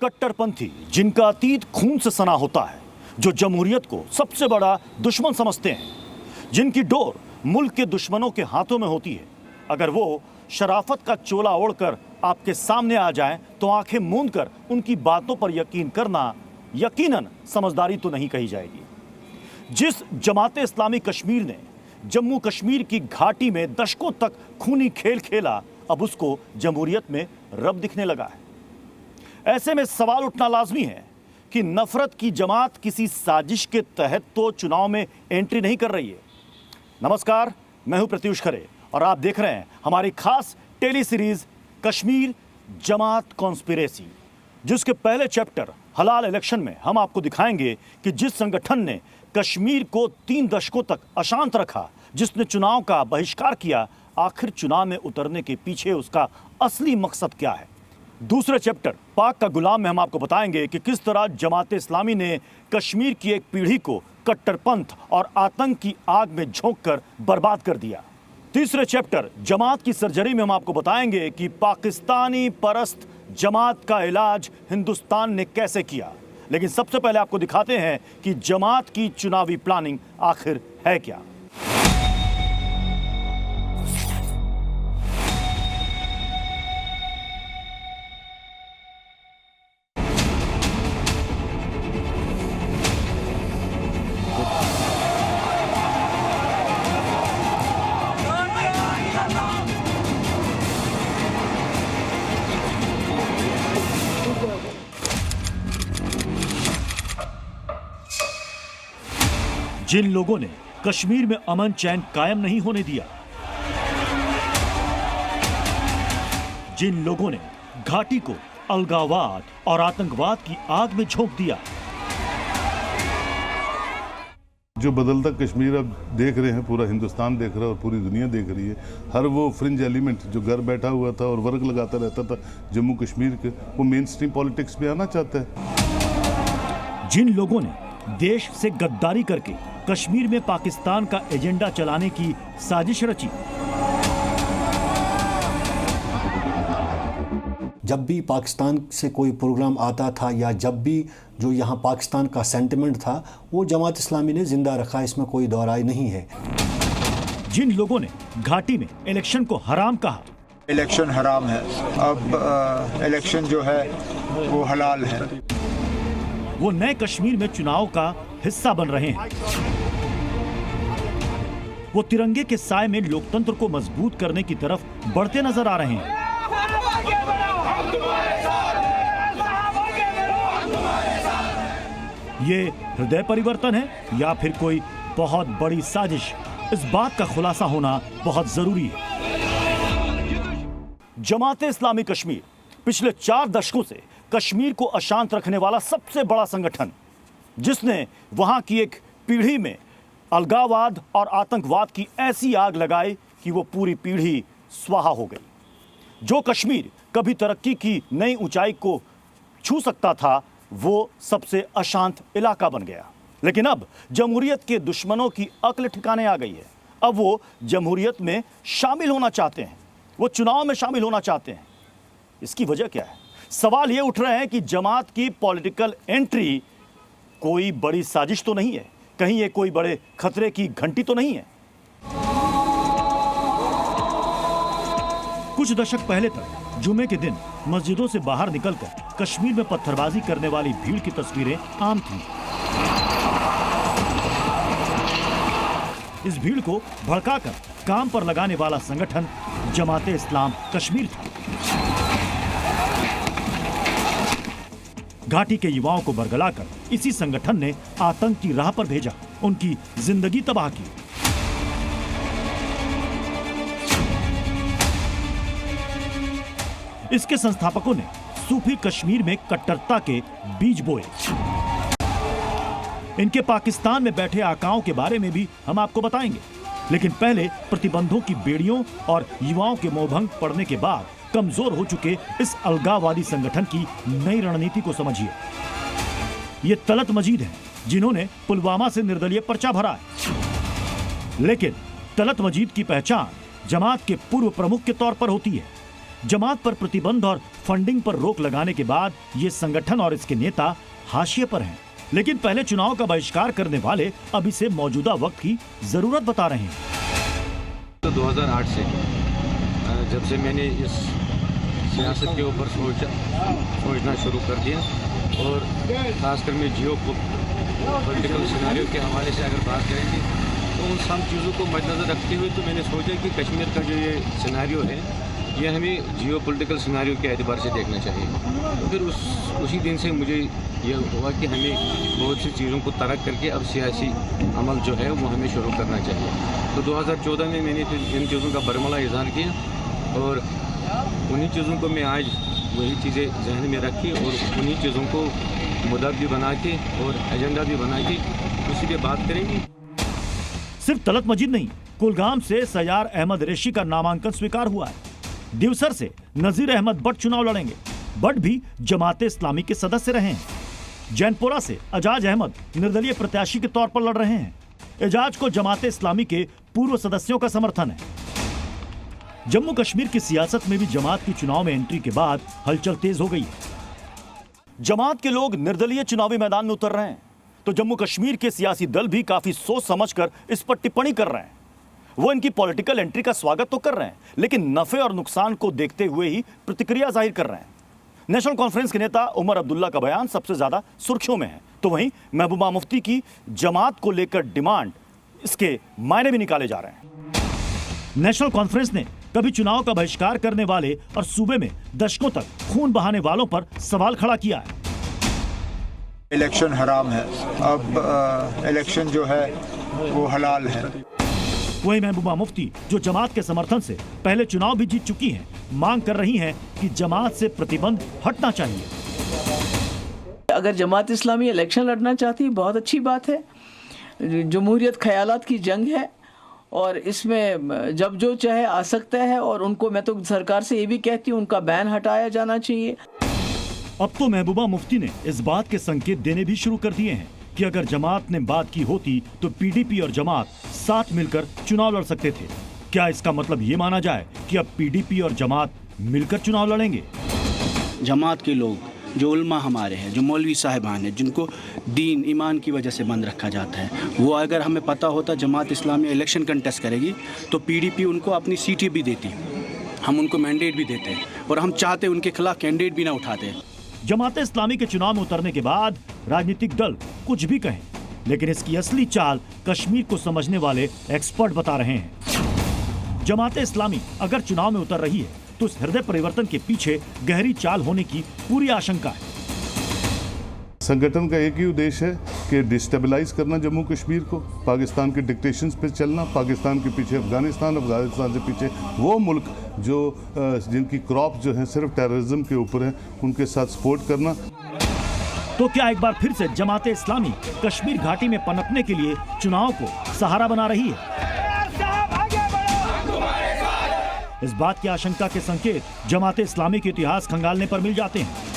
कट्टरपंथी जिनका अतीत खून से सना होता है, जो जमहूरियत को सबसे बड़ा दुश्मन समझते हैं, जिनकी डोर मुल्क के दुश्मनों के हाथों में होती है, अगर वो शराफत का चोला ओढ़कर आपके सामने आ जाएं तो आंखें मूंद कर उनकी बातों पर यकीन करना यकीनन समझदारी तो नहीं कही जाएगी। जिस जमाते इस्लामी कश्मीर ने जम्मू कश्मीर की घाटी में दशकों तक खूनी खेल खेला, अब उसको जमहूरियत में रब दिखने लगा है। ऐसे में सवाल उठना लाजमी है कि नफरत की जमात किसी साजिश के तहत तो चुनाव में एंट्री नहीं कर रही है। नमस्कार, मैं हूं प्रत्युष खरे और आप देख रहे हैं हमारी खास टेली सीरीज कश्मीर जमात कॉन्स्पिरेसी, जिसके पहले चैप्टर हलाल इलेक्शन में हम आपको दिखाएंगे कि जिस संगठन ने कश्मीर को 3 दशकों तक अशांत रखा, जिसने चुनाव का बहिष्कार किया, आखिर चुनाव में उतरने के पीछे उसका असली मकसद क्या है। दूसरे चैप्टर पाक का गुलाम में हम आपको बताएंगे कि किस तरह जमात इस्लामी ने कश्मीर की एक पीढ़ी को कट्टरपंथ और आतंक की आग में झोंककर बर्बाद कर दिया। तीसरे चैप्टर जमात की सर्जरी में हम आपको बताएंगे कि पाकिस्तानी परस्त जमात का इलाज हिंदुस्तान ने कैसे किया। लेकिन सबसे पहले आपको दिखाते हैं कि जमात की चुनावी प्लानिंग आखिर है क्या। जिन लोगों ने कश्मीर में अमन चैन कायम नहीं होने दिया, जिन लोगों ने घाटी को अलगाववाद और आतंकवाद की आग में झोंक दिया, जो बदलता कश्मीर अब देख रहे हैं, पूरा हिंदुस्तान देख रहा है और पूरी दुनिया देख रही है। हर वो फ्रिंज एलिमेंट जो घर बैठा हुआ था और वर्ग लगाता रहता था जम्मू कश्मीर के, वो मेन स्ट्रीम पॉलिटिक्स में आना चाहता है। जिन लोगों ने देश से गद्दारी करके कश्मीर में पाकिस्तान का एजेंडा चलाने की साजिश रची, जब भी पाकिस्तान से कोई प्रोग्राम आता था या जब भी जो यहाँ पाकिस्तान का सेंटिमेंट था, वो जमात इस्लामी ने जिंदा रखा, इसमें कोई दौराई नहीं है। जिन लोगों ने घाटी में इलेक्शन को हराम कहा, इलेक्शन हराम है, अब इलेक्शन जो है वो हलाल है, वो नए कश्मीर में चुनाव का हिस्सा बन रहे हैं। वो तिरंगे के साए में लोकतंत्र को मजबूत करने की तरफ बढ़ते नजर आ रहे हैं। ये हृदय परिवर्तन है या फिर कोई बहुत बड़ी साजिश, इस बात का खुलासा होना बहुत जरूरी है। जमात इस्लामी कश्मीर पिछले 4 दशकों से कश्मीर को अशांत रखने वाला सबसे बड़ा संगठन, जिसने वहां की एक पीढ़ी में अलगाववाद और आतंकवाद की ऐसी आग लगाई कि वो पूरी पीढ़ी स्वाहा हो गई। जो कश्मीर कभी तरक्की की नई ऊंचाई को छू सकता था, वो सबसे अशांत इलाका बन गया। लेकिन अब जमहूरियत के दुश्मनों की अक्ल ठिकाने आ गई है। अब वो जमहूरियत में शामिल होना चाहते हैं, वो चुनाव में शामिल होना चाहते हैं। इसकी वजह क्या है? सवाल ये उठ रहे हैं कि जमात की पॉलिटिकल एंट्री कोई बड़ी साजिश तो नहीं है, कहीं ये कोई बड़े खतरे की घंटी तो नहीं है। कुछ दशक पहले तक जुमे के दिन मस्जिदों से बाहर निकलकर कश्मीर में पत्थरबाजी करने वाली भीड़ की तस्वीरें आम थीं। इस भीड़ को भड़काकर काम पर लगाने वाला संगठन जमाते इस्लाम कश्मीर था। घाटी के युवाओं को बरगलाकर इसी संगठन ने आतंक की राह पर भेजा, उनकी जिंदगी तबाह की। इसके संस्थापकों ने सूफी कश्मीर में कट्टरता के बीज बोए। इनके पाकिस्तान में बैठे आकाओं के बारे में भी हम आपको बताएंगे। लेकिन पहले प्रतिबंधों की बेड़ियों और युवाओं के मोहभंग पड़ने के बाद कमजोर हो चुके इस अलगाववादी संगठन की नई रणनीति को समझिए। ये तलत मजीद हैं, जिन्होंने पुलवामा से निर्दलीय पर्चा भरा है। लेकिन तलत मजीद की पहचान जमात के पूर्व प्रमुख के तौर पर होती है। जमात पर प्रतिबंध और फंडिंग पर रोक लगाने के बाद ये संगठन और इसके नेता हाशिए पर हैं। लेकिन पहले चुनाव का बहिष्कार करने वाले अब इसे मौजूदा वक्त की जरूरत बता रहे हैं। तो 2008 से जब से मैंने इस सियासत के ऊपर सोचना शुरू कर दिया और खासकर मैं जियो पॉलिटिकल सिनेरियो के हवाले से अगर बात करेंगे तो उन सब चीज़ों को मद्देनजर रखते हुए तो मैंने सोचा कि कश्मीर का जो ये सिनेरियो है ये हमें जियो पॉलिटिकल सिनेरियो के एतबार से देखना चाहिए। तो फिर उसी दिन से मुझे ये हुआ कि हमें बहुत सी चीज़ों को तर्क करके अब सियासी अमल जो है वो हमें शुरू करना चाहिए। तो 2014 में मैंने फिर इन चीज़ों का बरमला इज़हार किया और उन्हीं चीज़ों को मैं आज वही चीज़ें जहन में रखी और उन्हीं चीज़ों को मुद्दा भी बना के और एजेंडा भी बना के उसी पे बात करेंगे। सिर्फ तलत मजीद नहीं, कुलगाम से सयार अहमद रेशी का नामांकन स्वीकार हुआ है। दिवसर से नजीर अहमद बट चुनाव लड़ेंगे। बट भी जमाते इस्लामी के सदस्य रहे हैं। जैनपुरा से एजाज अहमद निर्दलीय प्रत्याशी के तौर पर लड़ रहे हैं। एजाज को जमाते इस्लामी के पूर्व सदस्यों का समर्थन है। जम्मू कश्मीर की सियासत में भी जमात की चुनाव में एंट्री के बाद हलचल तेज हो गई है। जमात के लोग निर्दलीय चुनावी मैदान में उतर रहे हैं तो जम्मू कश्मीर के सियासी दल भी काफी सोच समझकर इस पर टिप्पणी कर रहे हैं। वो इनकी पॉलिटिकल एंट्री का स्वागत तो कर रहे हैं लेकिन नफे और नुकसान को देखते हुए ही प्रतिक्रिया जाहिर कर रहे हैं। नेशनल कॉन्फ्रेंस के नेता उमर अब्दुल्ला का बयान सबसे ज्यादा सुर्खियों में है तो वहीं महबूबा मुफ्ती की जमात को लेकर डिमांड, इसके मायने भी निकाले जा रहे हैं। नेशनल कॉन्फ्रेंस ने कभी चुनाव का बहिष्कार करने वाले और सूबे में दशकों तक खून बहाने वालों पर सवाल खड़ा किया है। इलेक्शन हराम है, अब इलेक्शन जो है वो हलाल है। वही महबूबा मुफ्ती जो जमात के समर्थन से पहले चुनाव भी जीत चुकी हैं, मांग कर रही हैं कि जमात से प्रतिबंध हटना चाहिए। अगर जमात इस्लामी इलेक्शन लड़ना चाहती है बहुत अच्छी बात है। जमहूरियत ख्यालात की जंग है और इसमें जब जो चाहे आ सकता है और उनको, मैं तो सरकार से ये भी कहती हूँ, उनका बैन हटाया जाना चाहिए। अब तो महबूबा मुफ्ती ने इस बात के संकेत देने भी शुरू कर दिए हैं कि अगर जमात ने बात की होती तो पीडीपी और जमात साथ मिलकर चुनाव लड़ सकते थे। क्या इसका मतलब ये माना जाए कि अब पीडीपी और जमात मिलकर चुनाव लड़ेंगे? जमात के लोग जो उल्मा हमारे हैं, जो मौलवी साहिबान हैं, जिनको दीन ईमान की वजह से बंद रखा जाता है, वो अगर हमें पता होता जमात इस्लामी इलेक्शन कंटेस्ट करेगी तो पीडीपी उनको अपनी सीटें भी देती, हम उनको मैंडेट भी देते और हम चाहते उनके खिलाफ कैंडिडेट भी ना उठाते। जमाते इस्लामी के चुनाव में उतरने के बाद राजनीतिक दल कुछ भी कहें, लेकिन इसकी असली चाल कश्मीर को समझने वाले एक्सपर्ट बता रहे हैं। जमाते इस्लामी अगर चुनाव में उतर रही है तो इस हृदय परिवर्तन के पीछे गहरी चाल होने की पूरी आशंका है। संगठन का एक ही उद्देश्य है कि डिस्टेबलाइज करना जम्मू कश्मीर को, पाकिस्तान के डिक्टेशंस पे चलना, पाकिस्तान के पीछे अफगानिस्तान, अफगानिस्तान से पीछे वो मुल्क जो जिनकी क्रॉप जो है सिर्फ टेररिज्म के ऊपर है, उनके साथ सपोर्ट करना। तो क्या एक बार फिर से जमाते इस्लामी कश्मीर घाटी में पनपने के लिए चुनाव को सहारा बना रही है? इस बात की आशंका के संकेत जमाते इस्लामी के इतिहास खंगालने पर मिल जाते हैं।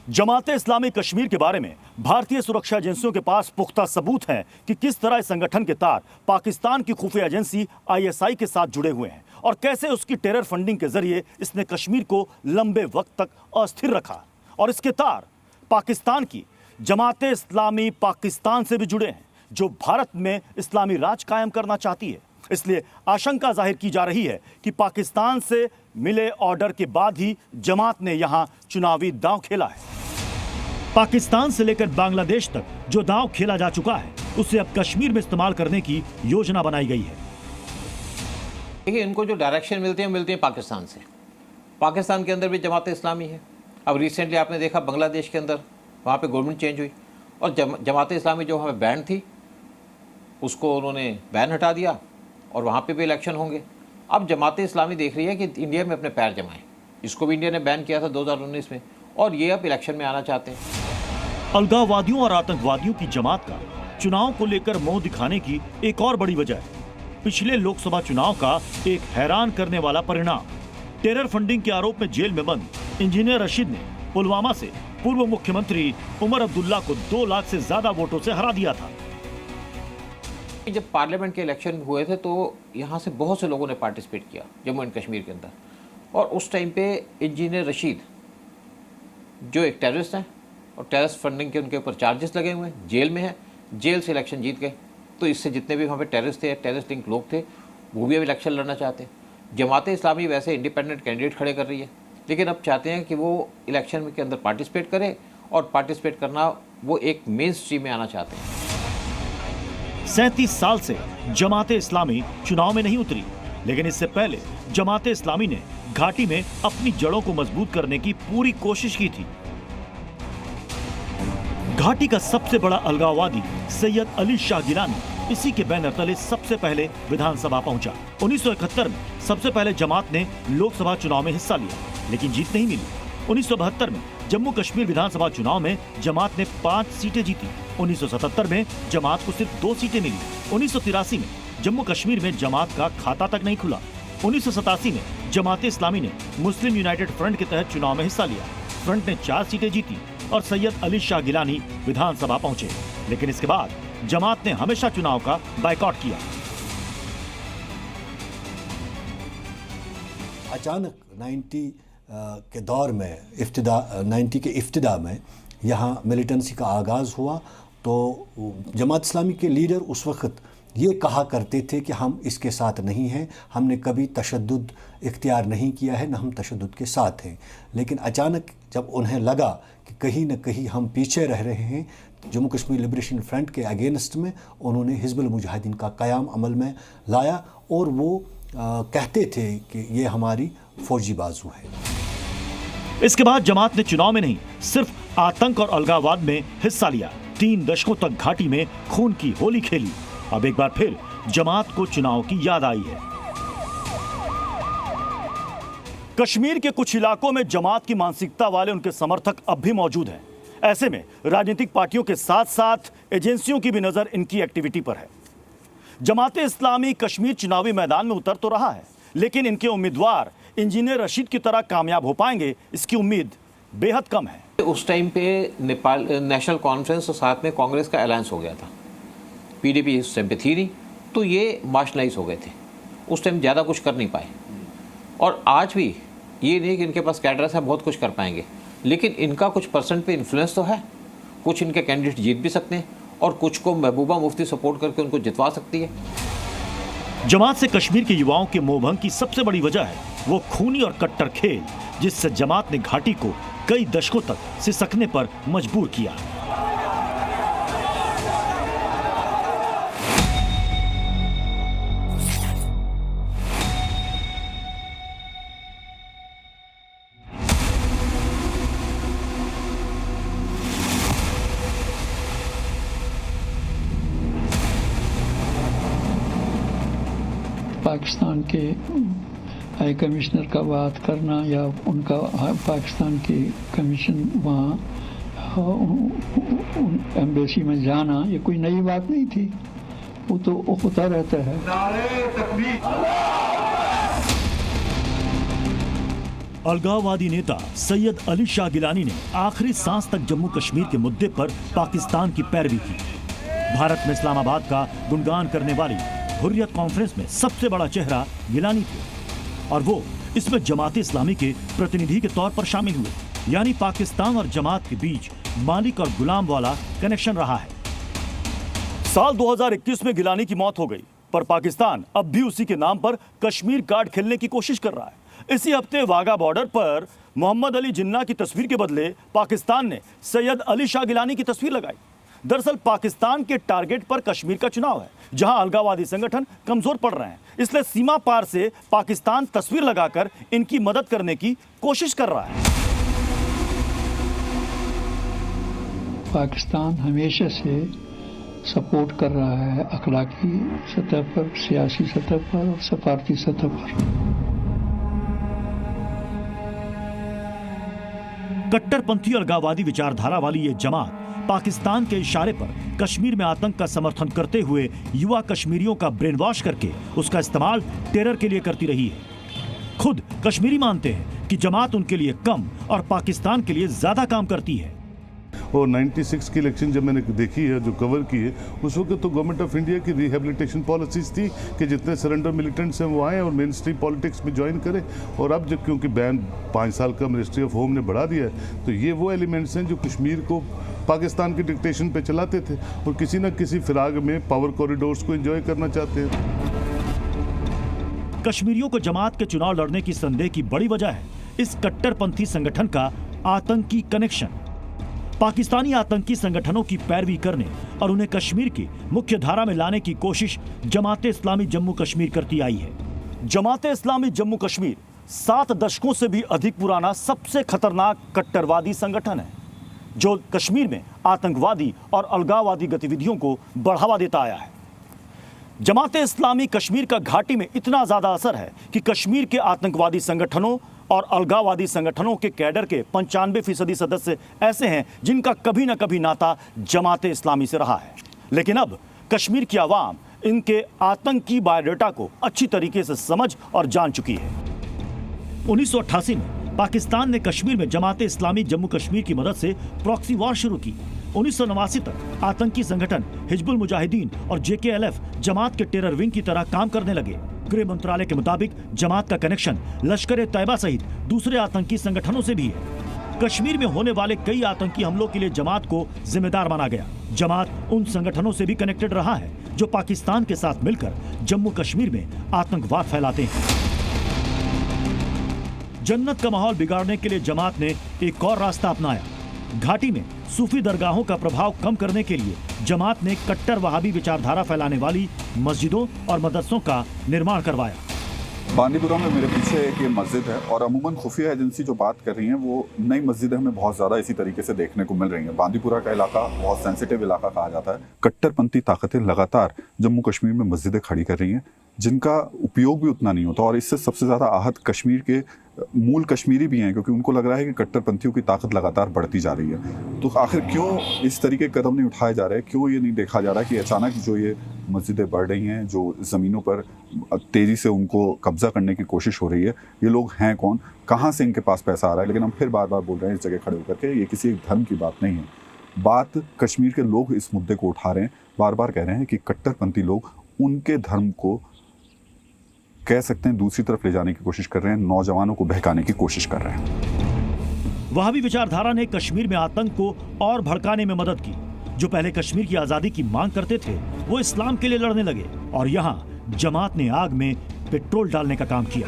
जमाते इस्लामी कश्मीर के बारे में भारतीय सुरक्षा एजेंसियों के पास पुख्ता सबूत हैं कि किस तरह इस संगठन के तार पाकिस्तान की खुफिया एजेंसी आईएसआई के साथ जुड़े हुए हैं और कैसे उसकी टेरर फंडिंग के जरिए इसने कश्मीर को लंबे वक्त तक अस्थिर रखा। और इसके तार पाकिस्तान की जमाते इस्लामी पाकिस्तान से भी जुड़े हैं जो भारत में इस्लामी राज कायम करना चाहती है। इसलिए आशंका जाहिर की जा रही है कि पाकिस्तान से मिले ऑर्डर के बाद ही जमात ने यहां चुनावी दांव खेला है। पाकिस्तान से लेकर बांग्लादेश तक जो दांव खेला जा चुका है उसे अब कश्मीर में इस्तेमाल करने की योजना बनाई गई है। देखिए, इनको जो डायरेक्शन मिलते हैं पाकिस्तान से। पाकिस्तान के अंदर भी जमात इस्लामी है। अब रिसेंटली आपने देखा बांग्लादेश के अंदर वहाँ पे गवर्नमेंट चेंज हुई और जमात इस्लामी जो वहाँ पे बैन थी उसको उन्होंने बैन हटा दिया और वहाँ पे भी इलेक्शन होंगे। अब जमात इस्लामी देख रही है कि इंडिया में अपने पैर जमाएं। इसको भी इंडिया ने बैन किया था 2019 में और ये अब इलेक्शन में आना चाहते हैं। अलगाववादियों और आतंकवादियों की जमात का चुनाव को लेकर मोह दिखाने की एक और बड़ी वजह है पिछले लोकसभा चुनाव का एक हैरान करने वाला परिणाम। टेरर फंडिंग के आरोप में जेल में बंद इंजीनियर रशीद ने पुलवामा से पूर्व मुख्यमंत्री उमर अब्दुल्ला को 2 लाख से ज्यादा वोटों से हरा दिया था। जब पार्लियामेंट के इलेक्शन हुए थे तो यहाँ से बहुत से लोगों ने पार्टिसिपेट किया जम्मू एंड कश्मीर के अंदर और उस टाइम पे इंजीनियर रशीद जो एक टेररिस्ट हैं और टेररिस्ट फंडिंग के उनके ऊपर चार्जेस लगे हुए हैं, जेल में है, जेल से इलेक्शन जीत गए। तो इससे जितने भी वहाँ पे टेररिस्ट थे, टेररिस्ट लिंक लोग थे, वो भी अब इलेक्शन लड़ना चाहते हैं। जमात इस्लामी वैसे इंडिपेंडेंट कैंडिडेट खड़े कर रही है, लेकिन अब चाहते हैं कि वो इलेक्शन के अंदर पार्टिसिपेट करे, और पार्टिसिपेट करना वो एक मेन स्ट्रीम में आना चाहते हैं। 37 साल से जमात इस्लामी चुनाव में नहीं उतरी, लेकिन इससे पहले जमात इस्लामी ने घाटी में अपनी जड़ों को मजबूत करने की पूरी कोशिश की थी। घाटी का सबसे बड़ा अलगाववादी सैयद अली शाह गिलानी इसी के बैनर तले सबसे पहले विधानसभा पहुंचा। 1971 में सबसे पहले जमात ने लोकसभा चुनाव में हिस्सा लिया, लेकिन जीत नहीं मिली। 1972 में जम्मू कश्मीर विधानसभा चुनाव में जमात ने 5 सीटें जीती। 1977 में जमात को सिर्फ 2 सीटें मिली। 1983 में जम्मू कश्मीर में जमात का खाता तक नहीं खुला। 1987 में जमात इस्लामी ने मुस्लिम यूनाइटेड फ्रंट के तहत चुनाव में हिस्सा लिया। फ्रंट ने 4 सीटें जीती और सैयद अली शाह गिलानी विधानसभा पहुंचे, लेकिन इसके बाद जमात ने हमेशा चुनाव का बायकॉट किया। अचानक 90 के दौर में 90 के इफ्तिदा में यहाँ मिलिटेंसी का आगाज़ हुआ, तो जमात इस्लामी के लीडर उस वक्त ये कहा करते थे कि हम इसके साथ नहीं हैं, हमने कभी तशद्दुद इख्तियार नहीं किया है, न हम तशद्दुद के साथ हैं। लेकिन अचानक जब उन्हें लगा कि कहीं न कहीं हम पीछे रह रहे हैं, जम्मू कश्मीर लिबरेशन फ्रंट के अगेंस्ट में उन्होंने हिज़्बुल मुजाहिदीन का क़याम अमल में लाया, और वो कहते थे कि ये हमारी फौजी बाजू है। इसके बाद जमात ने चुनाव में नहीं, सिर्फ आतंक और अलगाववाद में हिस्सा लिया। 3 दशकों तक घाटी में खून की होली खेली। अब एक बार फिर जमात को चुनाव की याद आई है। कश्मीर के कुछ इलाकों में जमात की मानसिकता वाले उनके समर्थक अब भी मौजूद हैं। ऐसे में राजनीतिक पार्टियों के साथ साथ एजेंसियों की भी नजर इनकी एक्टिविटी पर है। जमात इस्लामी कश्मीर चुनावी मैदान में उतर तो रहा है, लेकिन इनके उम्मीदवार इंजीनियर रशीद की तरह कामयाब हो पाएंगे, इसकी उम्मीद बेहद कम है। उस टाइम पे नेपाल नेशनल कॉन्फ्रेंस और साथ में कांग्रेस का अलायंस हो गया था। पीडीपी उस टाइम पे थी नहीं, तो ये मार्शलाइज हो गए थे। उस टाइम ज़्यादा कुछ कर नहीं पाए, और आज भी ये नहीं कि इनके पास कैडर है बहुत कुछ कर पाएंगे, लेकिन इनका कुछ परसेंट पे इन्फ्लुएंस तो है। कुछ इनके कैंडिडेट जीत भी सकते हैं, और कुछ को महबूबा मुफ्ती सपोर्ट करके उनको जितवा सकती है। जमात से कश्मीर के युवाओं के मोहभंग की सबसे बड़ी वजह है वो खूनी और कट्टर खेल, जिससे जमात ने घाटी को कई दशकों तक सिसकने पर मजबूर किया। पाकिस्तान के हाई कमिश्नर का बात करना या उनका पाकिस्तान की कमीशन वहाँ एम्बेसी में जाना, ये कोई नई बात नहीं थी, वो तो होता रहता है। अलगाववादी नेता सैयद अली शाह गिलानी ने आखिरी सांस तक जम्मू कश्मीर के मुद्दे पर पाकिस्तान की पैरवी की। भारत में इस्लामाबाद का गुणगान करने वाली हुर्रियत कॉन्फ्रेंस में सबसे बड़ा चेहरा गिलानी थे, और वो इसमें जमात इस्लामी के प्रतिनिधि के तौर पर शामिल हुए। यानी पाकिस्तान और जमात के बीच मालिक और गुलाम वाला कनेक्शन रहा है। साल 2021 में गिलानी की मौत हो गई, पर पाकिस्तान अब भी उसी के नाम पर कश्मीर कार्ड खेलने की कोशिश कर रहा है। इसी हफ्ते वाघा बॉर्डर पर मोहम्मद अली जिन्ना की तस्वीर के बदले पाकिस्तान ने सैयद अली शाह गिलानी की तस्वीर लगाई। दरअसल पाकिस्तान के टारगेट पर कश्मीर का चुनाव है, जहां अलगाववादी संगठन कमजोर पड़ रहे हैं, इसलिए सीमा पार से पाकिस्तान तस्वीर लगाकर इनकी मदद करने की कोशिश कर रहा है। पाकिस्तान हमेशा से सपोर्ट कर रहा है अखलाकी सतह पर, सियासी सतह पर और सफारती सतह पर। कट्टरपंथी अलगाववादी विचारधारा वाली ये जमात पाकिस्तान के इशारे पर कश्मीर में आतंक का समर्थन करते हुए युवा कश्मीरियों का ब्रेन वॉश करके उसका इस्तेमाल टेरर के लिए करती रही है। खुद कश्मीरी मानते हैं कि जमात उनके लिए कम और पाकिस्तान के लिए ज्यादा काम करती है। और 96 की इलेक्शन जब मैंने देखी है, जो कवर की है, उस वक्त तो गवर्नमेंट ऑफ इंडिया की रिहेबिलिटेशन पॉलिसीज थी कि जितने सरेंडर मिलिटेंट्स हैं वो आएँ और मेन स्ट्रीम पॉलिटिक्स में ज्वाइन करें। और अब जब क्योंकि बैन 5 साल का मिनिस्ट्री ऑफ होम ने बढ़ा दिया है, तो ये वो एलिमेंट्स हैं जो कश्मीर को पाकिस्तान की डिक्टेशन पे चलाते थे और किसी न किसी फिराग में पावर कॉरिडोर्स को एंजॉय करना चाहते हैं। कश्मीरियों को जमात के चुनाव लड़ने की संदेह की बड़ी वजह है इस कट्टरपंथी संगठन का आतंकी कनेक्शन। पाकिस्तानी आतंकी संगठनों की पैरवी करने और उन्हें कश्मीर की मुख्य धारा में लाने की कोशिश जमाते इस्लामी जम्मू कश्मीर करती आई है। जमाते इस्लामी जम्मू कश्मीर 7 दशकों से भी अधिक पुराना सबसे खतरनाक कट्टरवादी संगठन है जो कश्मीर में आतंकवादी और अलगाववादी गतिविधियों को बढ़ावा देता आया है। जमाते इस्लामी कश्मीर का घाटी में इतना ज्यादा असर है कि कश्मीर के आतंकवादी संगठनों और अलगाववादी संगठनों के कैडर के 95% सदस्य ऐसे हैं जिनका कभी न कभी नाता जमाते इस्लामी से रहा है। लेकिन अब कश्मीर की आवाम इनके आतंकी बायोडाटा को अच्छी तरीके से समझ और जान चुकी है। 1988 में पाकिस्तान ने कश्मीर में जमाते इस्लामी जम्मू कश्मीर की मदद से प्रॉक्सी वॉर शुरू की। 1989 तक आतंकी संगठन हिजबुल मुजाहिदीन और JKLF जमात के टेरर विंग की तरह काम करने लगे। गृह मंत्रालय के मुताबिक जमात का कनेक्शन लश्कर ए तैयबा सहित दूसरे आतंकी संगठनों से भी है। कश्मीर में होने वाले कई आतंकी हमलों के लिए जमात को जिम्मेदार माना गया। जमात उन संगठनों से भी कनेक्टेड रहा है जो पाकिस्तान के साथ मिलकर जम्मू कश्मीर में आतंकवाद फैलाते हैं। जन्नत का माहौल बिगाड़ने के लिए जमात ने एक और रास्ता अपनाया। घाटी में सूफी दरगाहों का प्रभाव कम करने के लिए जमात ने कट्टर वहाबी विचारधारा फैलाने वाली मस्जिदों और मदरसों का निर्माण करवाया। बांदीपुरा में मेरे पीछे एक ये मस्जिद है और अमूमन खुफिया एजेंसी जो बात कर रही हैं वो नई मस्जिदें हमें बहुत ज़्यादा इसी तरीके से देखने को मिल रही हैं। बांदीपुरा का इलाका बहुत सेंसिटिव इलाका कहा जाता है। कट्टरपंथी ताकतें लगातार जम्मू कश्मीर में मस्जिदें खड़ी कर रही हैं जिनका उपयोग भी उतना नहीं होता और इससे सबसे ज़्यादा आहत कश्मीर के मूल कश्मीरी भी हैं क्योंकि उनको लग रहा है कि कट्टरपंथियों की ताकत लगातार बढ़ती जा रही है। तो आखिर क्यों इस तरीके के कदम नहीं उठाए जा रहे, क्यों ये नहीं देखा जा रहा कि अचानक जो ये मस्जिदें बढ़ रही हैं, जो ज़मीनों पर तेज़ी से उनको कब्जा करने की कोशिश हो रही है, ये लोग हैं कौन, कहाँ से इनके पास पैसा आ रहा है। लेकिन हम फिर बार बार बोल रहे हैं इस जगह खड़े होकर के ये किसी एक धर्म की बात नहीं है, बात कश्मीर के लोग इस मुद्दे को उठा रहे हैं, बार बार कह रहे हैं कि कट्टरपंथी लोग उनके धर्म को कह सकते हैं दूसरी तरफ ले जाने की कोशिश कर रहे हैं, नौजवानों को बहकाने की कोशिश कर रहे हैं। वहाबी विचारधारा ने कश्मीर में आतंक को और भड़काने में मदद की। जो पहले कश्मीर की आजादी की मांग करते थे वो इस्लाम के लिए लड़ने लगे और यहाँ जमात ने आग में पेट्रोल डालने का काम किया।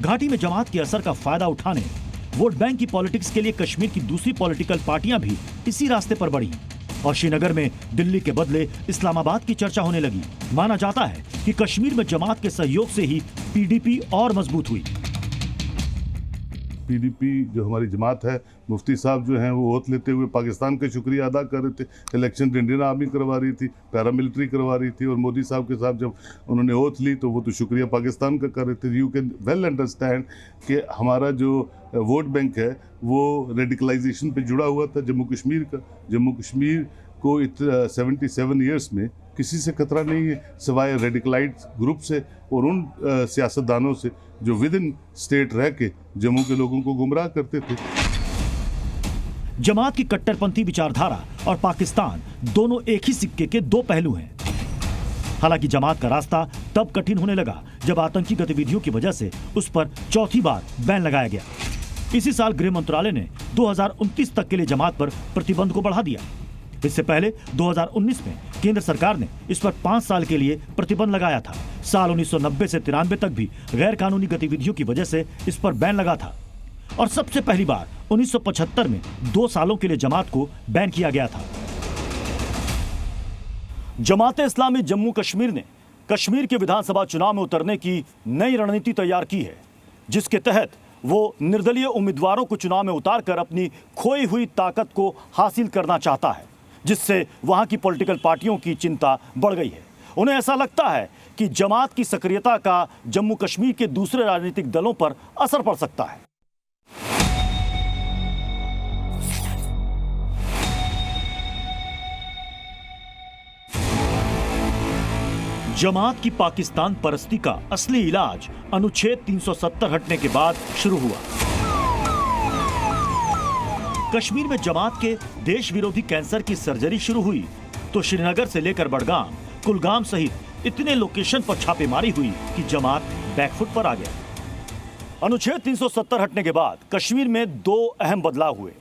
घाटी में जमात के असर का फायदा उठाने वोट बैंक की पॉलिटिक्स के लिए कश्मीर की दूसरी पॉलिटिकल पार्टियां भी इसी रास्ते पर बढ़ी और श्रीनगर में दिल्ली के बदले इस्लामाबाद की चर्चा होने लगी। माना जाता है कि कश्मीर में जमात के सहयोग से ही PDP और मजबूत हुई। PDP जो हमारी जमात है, मुफ्ती साहब जो हैं वो ओथ लेते हुए पाकिस्तान का शुक्रिया अदा कर रहे थे। इलेक्शन इंडियन आर्मी करवा रही थी, पैरामिलिट्री करवा रही थी और मोदी साहब के साथ जब उन्होंने ओथ ली तो वो तो शुक्रिया पाकिस्तान का कर रहे थे। यू कैन वेल अंडरस्टैंड कि हमारा जो वोट बैंक है वो रेडिकलाइजेशन पे जुड़ा हुआ था जम्मू कश्मीर का। जम्मू कश्मीर को 77 ईयर्स में किसी से खतरा नहीं है सिवाय रेडिकलाइट ग्रुप से और उन सियासतदानों से जो विद इन स्टेट रह के जम्मू के लोगों को गुमराह करते थे। जमात की कट्टरपंथी विचारधारा और पाकिस्तान दोनों एक ही सिक्के के दो पहलू हैं। हालांकि जमात का रास्ता तब कठिन होने लगा जब आतंकी गतिविधियों की वजह से उस पर चौथी बार बैन लगाया गया। इसी साल गृह मंत्रालय ने 2029 तक के लिए जमात पर प्रतिबंध को बढ़ा दिया। इससे पहले 2019 में केंद्र सरकार ने इस पर 5 साल के लिए प्रतिबंध लगाया था। साल 1990 से 93 तक भी गैर कानूनी गतिविधियों की वजह से इस पर बैन लगा था और सबसे पहली बार 1975 में 2 सालों के लिए जमात को बैन किया गया था। जमाते इस्लामी जम्मू कश्मीर ने कश्मीर के विधानसभा चुनाव में उतरने की नई रणनीति तैयार की है, जिसके तहत वो निर्दलीय उम्मीदवारों को चुनाव में उतारकर अपनी खोई हुई ताकत को हासिल करना चाहता है, जिससे वहां की पॉलिटिकल पार्टियों की चिंता बढ़ गई है। उन्हें ऐसा लगता है कि जमात की सक्रियता का जम्मू कश्मीर के दूसरे राजनीतिक दलों पर असर पड़ सकता है। जमात की पाकिस्तान परस्ती का असली इलाज अनुच्छेद 370 हटने के बाद शुरू हुआ। कश्मीर में जमात के देश विरोधी कैंसर की सर्जरी शुरू हुई तो श्रीनगर से लेकर बडगाम, कुलगाम सहित इतने लोकेशन पर छापेमारी हुई कि जमात बैकफुट पर आ गया। अनुच्छेद 370 हटने के बाद कश्मीर में दो अहम बदलाव हुए।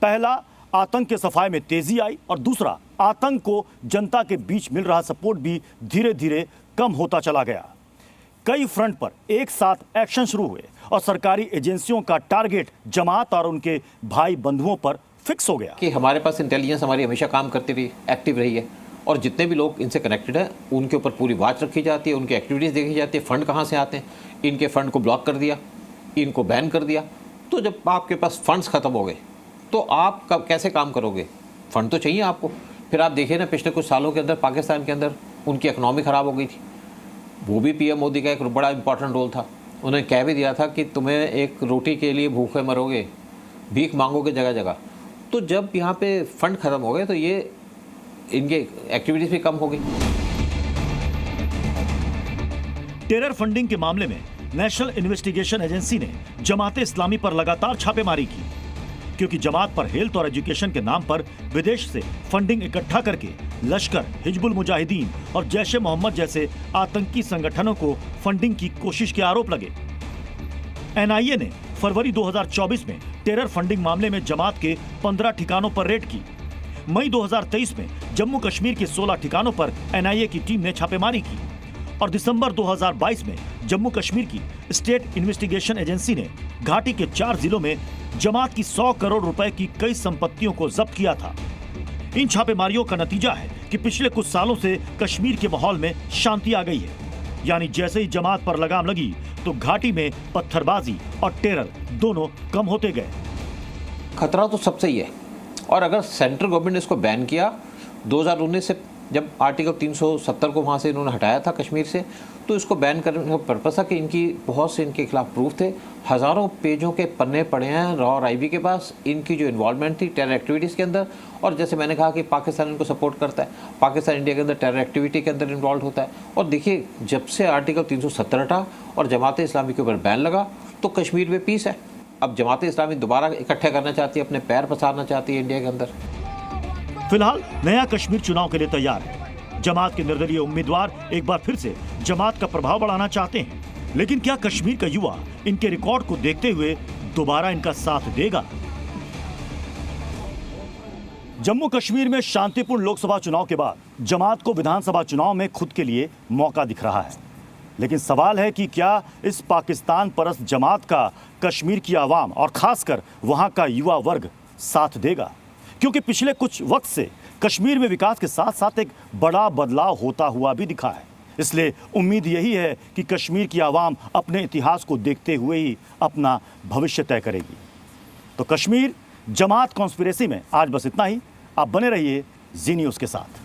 पहला, आतंक के सफाए में तेजी आई और दूसरा, आतंक को जनता के बीच मिल रहा सपोर्ट भी धीरे धीरे कम होता चला गया। कई फ्रंट पर एक साथ एक्शन शुरू हुए और सरकारी एजेंसियों का टारगेट जमात और उनके भाई बंधुओं पर फिक्स हो गया कि हमारे पास इंटेलिजेंस हमारी हमेशा काम करती रही, एक्टिव रही है और जितने भी लोग इनसे कनेक्टेड हैं उनके ऊपर पूरी वॉच रखी जाती है, उनकी एक्टिविटीज़ देखी जाती है, फंड कहाँ से आते हैं, इनके फंड को ब्लॉक कर दिया, इनको बैन कर दिया। तो जब आपके पास फंड्स ख़त्म हो गए तो आप कब कैसे काम करोगे? फंड तो चाहिए आपको। फिर आप देखिए ना, पिछले कुछ सालों के अंदर पाकिस्तान के अंदर उनकी इकनॉमी ख़राब हो गई थी। वो भी पीएम मोदी का एक बड़ा इंपॉर्टेंट रोल था। उन्होंने कह भी दिया था कि तुम्हें एक रोटी के लिए भूखे मरोगे, भीख मांगोगे जगह जगह। तो जब यहाँ पे फंड ख़त्म हो गए तो ये इनके एक्टिविटीज़ भी कम हो गई। टेरर फंडिंग के मामले में नेशनल इन्वेस्टिगेशन एजेंसी ने जमाते इस्लामी पर लगातार छापेमारी की, क्योंकि जमात पर हेल्थ और एजुकेशन के नाम पर विदेश से फंडिंग इकट्ठा करके लश्कर, हिजबुल मुजाहिदीन और जैश ए मोहम्मद जैसे आतंकी संगठनों को फंडिंग की कोशिश के आरोप लगे। एनआईए ने फरवरी 2024 में टेरर फंडिंग मामले में जमात के 15 ठिकानों पर रेड की। मई 2023 में जम्मू कश्मीर के 16 ठिकानों पर एनआईए की टीम ने छापेमारी की और दिसंबर 2022 में जम्मू कश्मीर की स्टेट इन्वेस्टिगेशन एजेंसी ने घाटी के 4 जिलों में जमात की 100 करोड़ रुपए की कई संपत्तियों को जब्त किया था। इन छापेमारियों का नतीजा है कि पिछले कुछ सालों से कश्मीर के माहौल में शांति आ गई है। यानी जैसे ही जमात पर लगाम लगी तो घाटी में पत्थरबाजी और टेरर दोनों कम होते गए। खतरा तो सबसे ही है और अगर सेंट्रल गवर्नमेंट ने इसको बैन किया 2019 से, जब आर्टिकल 370 को वहाँ से इन्होंने हटाया था कश्मीर से, तो इसको बैन करने का पर्पस था कि इनकी बहुत से इनके खिलाफ प्रूफ थे। हज़ारों पेजों के पन्ने पड़े हैं रॉ और आईबी के पास, इनकी जो इन्वॉल्वमेंट थी टेरर एक्टिविटीज़ के अंदर। और जैसे मैंने कहा कि पाकिस्तान इनको सपोर्ट करता है, पाकिस्तान इंडिया के अंदर टेरर एक्टिविटी के अंदर इन्वॉल्व होता है। और देखिए, जब से आर्टिकल 370 हटा और जमात इस्लामी के ऊपर बैन लगा तो कश्मीर में पीस है। अब जमात इस्लामी दोबारा इकट्ठे करना चाहती है, अपने पैर पसारना चाहती है इंडिया के अंदर। फिलहाल नया कश्मीर चुनाव के लिए तैयार है। जमात के निर्दलीय उम्मीदवार एक बार फिर से जमात का प्रभाव बढ़ाना चाहते हैं, लेकिन क्या कश्मीर का युवा इनके रिकॉर्ड को देखते हुए दोबारा इनका साथ देगा? जम्मू कश्मीर में शांतिपूर्ण लोकसभा चुनाव के बाद जमात को विधानसभा चुनाव में खुद के लिए मौका दिख रहा है। लेकिन सवाल है कि क्या इस पाकिस्तान परस्त जमात का कश्मीर की आवाम और खासकर वहां का युवा वर्ग साथ देगा? क्योंकि पिछले कुछ वक्त से कश्मीर में विकास के साथ साथ एक बड़ा बदलाव होता हुआ भी दिखा है। इसलिए उम्मीद यही है कि कश्मीर की आवाम अपने इतिहास को देखते हुए ही अपना भविष्य तय करेगी। तो कश्मीर जमात कॉन्स्पिरेसी में आज बस इतना ही। आप बने रहिए जी न्यूज़ के साथ।